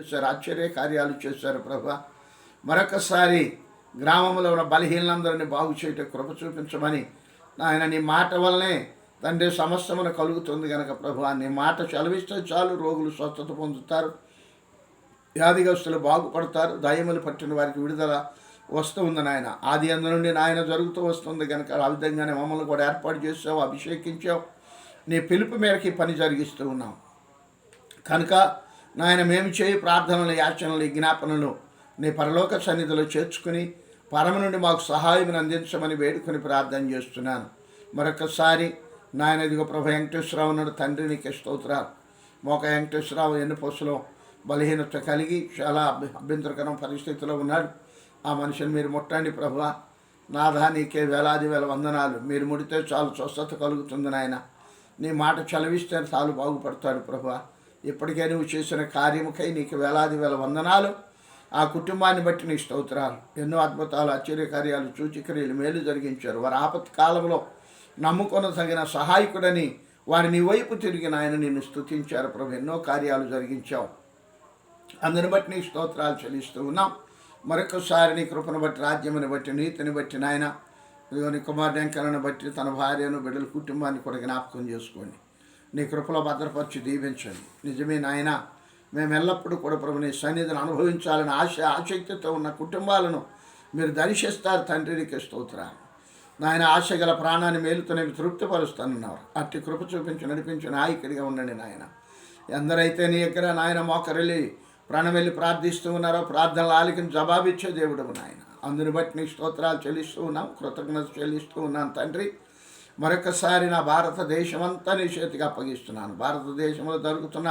చేశారు, ఆశ్చర్య కార్యాలు చేశారు ప్రభా. మరొకసారి గ్రామంలో ఉన్న బలహీనందరినీ బాగు చేయటం కృప చూపించమని నాయన నీ మాట వల్లనే తండ్రి సమస్యమును కలుగుతుంది కనుక ప్రభా, నీ మాట చలవిస్తే చాలు రోగులు స్వస్థత పొందుతారు, వ్యాధిగ్రస్తులు బాగుపడతారు, దయ్యములు పట్టిన వారికి విడుదల వస్తూ ఉంది నాయన. ఆది అందు నుండి నాయన జరుగుతూ వస్తుంది కనుక ఆ విధంగానే మమ్మల్ని కూడా ఏర్పాటు చేసావు, అభిషేకించావు. నీ పిలుపు మేరకు ఈ పని జరిగిస్తూ ఉన్నాం కనుక నాయన మేము చేయి ప్రార్థనలు, యాచనలు, జ్ఞాపనలు నీ పరలోక సన్నిధిలో చేర్చుకుని పరమ నుండి మాకు సహాయం అందించమని వేడుకొని ప్రార్థన చేస్తున్నాను. మరొకసారి నాయన ఇదిగో ప్రభు వెంకటేశ్వరరావు ఉన్నాడు తండ్రి, నీకు స్తోత్రాలు. మోక వెంకటేశ్వరరావు ఎన్నుపొసలో బలహీనత కలిగి చాలా అభ్యంతరకరం పరిస్థితిలో ఉన్నాడు. ఆ మనిషిని మీరు ముట్టండి ప్రభువా. నాథా నీకే వేలాది వేల వందనాలు. మీరు ముడితే చాలు స్వస్థత కలుగుతుంది నాయన. నీ మాట చలవిస్తే చాలు బాగుపడతాడు ప్రభువా. ఇప్పటికే నువ్వు చేసిన కార్యముకై నీకు వేలాది వేల వందనాలు. ఆ కుటుంబాన్ని బట్టి నీ స్తోత్రాలు. ఎన్నో అద్భుతాలు, ఆశ్చర్యకార్యాలు, సూచిక్రియలు, మేలు జరిగించారు. వారి ఆపత్ కాలంలో నమ్ముకొన తగిన సహాయకుడని వారి నీ వైపు తిరిగిన ఆయన నిన్ను స్తుతించారు ప్రభు. ఎన్నో కార్యాలు జరిగించావు. అందరిని బట్టి నీ స్తోత్రాలు చెల్లిస్తూ ఉన్నాం. మరొకసారి నీ కృపను బట్టి, రాజ్యముని బట్టి, నీతిని బట్టి నాయన ఇదిగో నీ కుమారుడు వెంకన్నను బట్టి తన భార్యను, బిడ్డల కుటుంబాన్ని కూడా జ్ఞాపకం చేసుకోండి. నీ కృపలో భద్రపరిచి దీవించండి. నిజమే నాయన, మేము ఎల్లప్పుడూ కూడా ప్రభు నీ సన్నిధిని అనుభవించాలని ఆసక్తితో ఉన్న కుటుంబాలను మీరు దర్శిస్తారు తండ్రి. నీకు స్తోత్రాలు నాయన. ఆశ గల ప్రాణాన్ని మేలుతోనే తృప్తిపరుస్తానన్నారు. అట్టి కృప చూపించి నడిపించి నాయకుడిగా ఉండండి నాయన. ఎందరైతే నీ దగ్గర నాయన మోకరెళ్ళి ప్రాణం వెళ్ళి ప్రార్థిస్తూ ఉన్నారో ప్రార్థనలు ఆలికిని జవాబిచ్చే దేవుడు నాయన. అందుని బట్టి నీ స్తోత్రాలు చెల్లిస్తూ ఉన్నాం, కృతజ్ఞత చెల్లిస్తూ ఉన్నాను తండ్రి. మరొకసారి నా భారతదేశమంతా నీ చేతికి అప్పగిస్తున్నాను. భారతదేశంలో జరుగుతున్న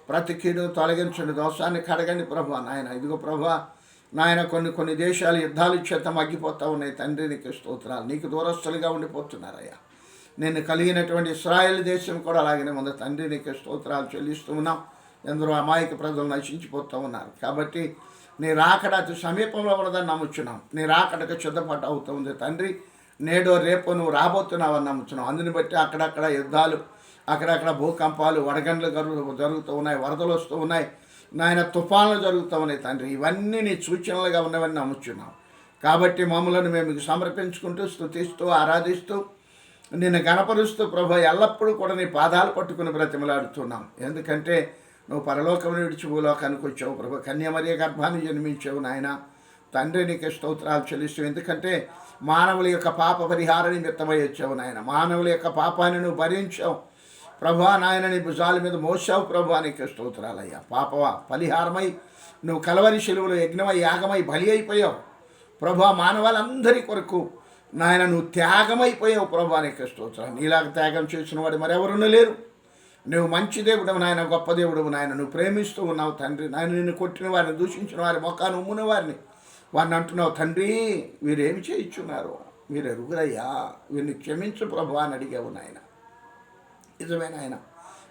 ప్రతి కీడు తొలగించండి, దోషాన్ని కడగండి ప్రభు నాయన. ఇదిగో ప్రభు నాయన, కొన్ని దేశాలు యుద్ధాలు చేత మగ్గిపోతూ ఉన్నాయి తండ్రి. నీకు స్తోత్రాలు. నీకు దూరస్తులుగా ఉండిపోతున్నారయ్యా. నేను కలిగినటువంటి ఇశ్రాయేల్ దేశం కూడా అలాగనే ఉంది తండ్రి. నీకు స్తోత్రాలు చెల్లిస్తూ ఉన్నాం. ఎందరో అమాయక ప్రజలు నశించిపోతూ ఉన్నారు. కాబట్టి నీ రాకడ అతి సమీపంలో ఉన్నదని నమ్ముచున్నాం. నీ రాకడకు సిద్ధపాటు అవుతుంది తండ్రి. నేడో రేపో నువ్వు రాబోతున్నావని నమ్ముచున్నాం. అందుని బట్టి అక్కడక్కడ యుద్ధాలు, అక్కడక్కడ భూకంపాలు, వడగండ్లు జరుగుతూ ఉన్నాయి, వరదలు వస్తూ ఉన్నాయి నాయన, తుఫాన్లు జరుగుతూ ఉన్నాయి తండ్రి. ఇవన్నీ నీ సూచనలుగా ఉన్నవని నమ్ముచున్నాం. కాబట్టి మమ్మల్ని మేము సమర్పించుకుంటూ, స్తుతిస్తూ, ఆరాధిస్తూ, నిన్ను గణపరుస్తూ ప్రభు ఎల్లప్పుడూ కూడా నీ పాదాలు పట్టుకుని బ్రతిమలాడుతున్నాం. ఎందుకంటే నువ్వు పరలోకం విడిచి భూలోకానికి వచ్చావు ప్రభు. కన్యమరియ గర్భాన్ని జన్మించావు నాయన తండ్రి. నీకు స్తోత్రాలు చెల్లిస్తూ, ఎందుకంటే మానవుల యొక్క పాప పరిహార నిమిత్తమై వచ్చావు నాయన. మానవుల యొక్క పాపాన్ని నువ్వు భరించావు ప్రభా నాయన. నీ భుజాల మీద మోసావు ప్రభా. నీకు స్తోత్రాలయ్యా. పాప పరిహారమై నువ్వు కలవరి శిలువలో యజ్ఞమై యాగమై బలి అయిపోయావు ప్రభా. మానవాళ్ళందరి కొరకు నాయన నువ్వు త్యాగమైపోయావు ప్రభా. నీకు స్తోత్రాలు. నీలాగా త్యాగం చేసిన వాడు మరెవరునూ లేరు. నువ్వు మంచి దేవుడు నాయన, గొప్ప దేవుడు నాయన. నువ్వు ప్రేమిస్తూ ఉన్నావు తండ్రి. నాయన నిన్ను కొట్టిన వారిని, దూషించిన వారి మొఖాన్ని ఉమ్మున వారిని అంటున్నావు తండ్రి. వీరేమి చేయించున్నారు, మీరు ఎరుగురయ్యా, వీరిని క్షమించు ప్రభు అని అడిగావు నాయన. నిజమే నాయన.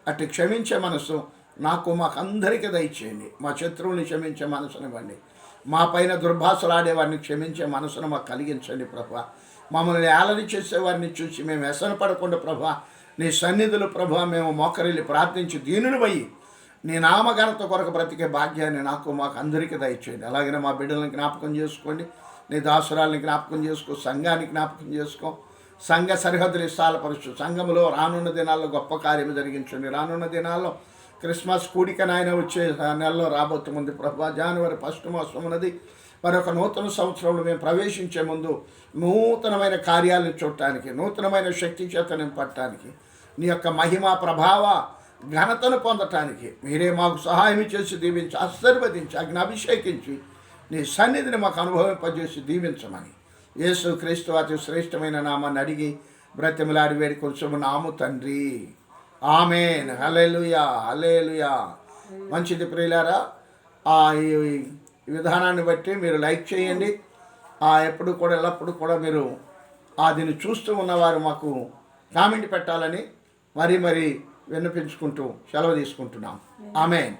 అటు క్షమించే మనసు మాకు అందరికీ దయచేయండి. మా శత్రువుని క్షమించే మనసునివ్వండి. మా పైన దుర్భాషలు ఆడేవారిని క్షమించే మనసును మాకు కలిగించండి ప్రభా. మమ్మల్ని ఏలరి చేసేవారిని చూసి మేము వ్యసన పడకుండా ప్రభా నీ సన్నిధులు ప్రభా మేము మోకరిల్లి ప్రార్థించి దీనుని పోయి నీ నామఘనత కొరకు బ్రతికే భాగ్యాన్ని మాకు అందరికీ దయచేయండి. అలాగనే మా బిడ్డలను జ్ఞాపకం చేసుకోండి. నీ దాసురాలని జ్ఞాపకం చేసుకో, సంఘాన్ని జ్ఞాపకం చేసుకో, సంఘ సరిహద్దులు విశాలపరచు. సంఘములో రానున్న దినాల్లో గొప్ప కార్యము జరిగించండి. రానున్న దినాల్లో క్రిస్మస్ కూడిక నాయన వచ్చే నెలలో రాబోతుంది ప్రభా. జనవరి 1 మాసం ఉన్నది. మరొక నూతన సంవత్సరంలో మేము ప్రవేశించే ముందు నూతనమైన కార్యాలను చూడటానికి, నూతనమైన శక్తి చేత నింపటానికి, నీ యొక్క మహిమ ప్రభావ ఘనతను పొందటానికి మీరే మాకు సహాయం చేసి దీవించి, ఆశీర్వదించి, అభిషేకించి నీ సన్నిధిని మాకు అనుభవింపజేసి దీవించమని యేసు క్రీస్తు అతి శ్రేష్టమైన నామాన్ని అడిగి బ్రతిమలాడి వేడుకొంచున్నాము తండ్రి. ఆమేన్. హల్లెలూయా, హల్లెలూయా. మంచిది ప్రియులారా. ఈ విధానాన్ని బట్టి మీరు లైక్ చేయండి. ఎప్పుడు కూడా ఎల్లప్పుడు కూడా మీరు దీన్ని చూస్తూ ఉన్నవారు మాకు కామెంట్ పెట్టాలని మరీ విన్నపించుకుంటూ సెలవు తీసుకుంటున్నాం. ఆమేన్.